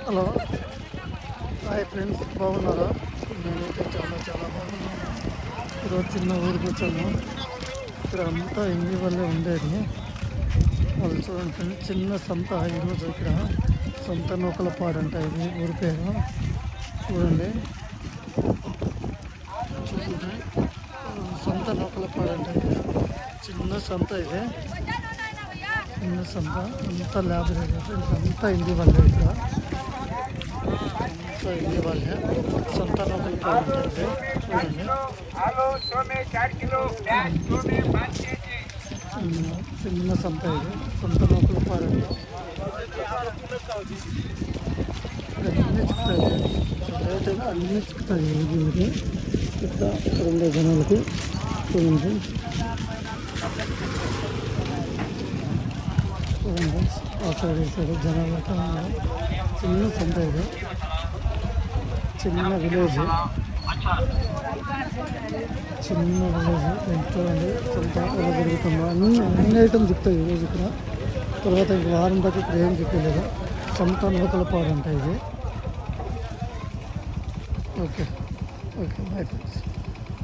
Hello, hi friends, బాగున్నారా? నేనైతే చాలా బాగున్నాను. ఈరోజు చిన్న ఊరికి వచ్చాము. ఇక్కడ అంతా ఇంటి వల్లే ఉండేది. వాళ్ళు చూడండి ఫ్రెండ్స్, చిన్న సంత ఈరోజు ఇక్కడ. సొంత నూకలపాడు అంట ఇది ఊరి పేరు. చూడండి సొంత నూకలపాడు అంటే చిన్న సంత ఇది. చిన్న సంత అంతా ల్యాబ్ ఫ్రెండ్స్, అంతా ఇంటి వల్లే ఇక్కడ. ఇంటి వాళ్ళే సొంత నూకలపాడు అంటే చూడండి. చిన్న సంత ఇది, సొంత నూకలపాడు అంటే అన్నీ చిక్కుతాయి. రేట్ అయితే అన్నీ చిక్కుతాయి. ఇది ఇక్కడ ఉండే జనాలకి చూడండి. ఆ సైడ్ ఈ సైడ్ జనాలు చిన్న సంత ఇది, చిన్న విలేజ్. చూడండి సంత ఎలా జరుగుతుందో. అన్ని ఐటమ్స్ చెప్తాయి ఈరోజు ఇక్కడ. తర్వాత ఇంక వారం దాకా ఇక్కడ ఏం చెప్పలేదు. సొంత నూకలపాడు అంట ఇది. Okay, bye friends.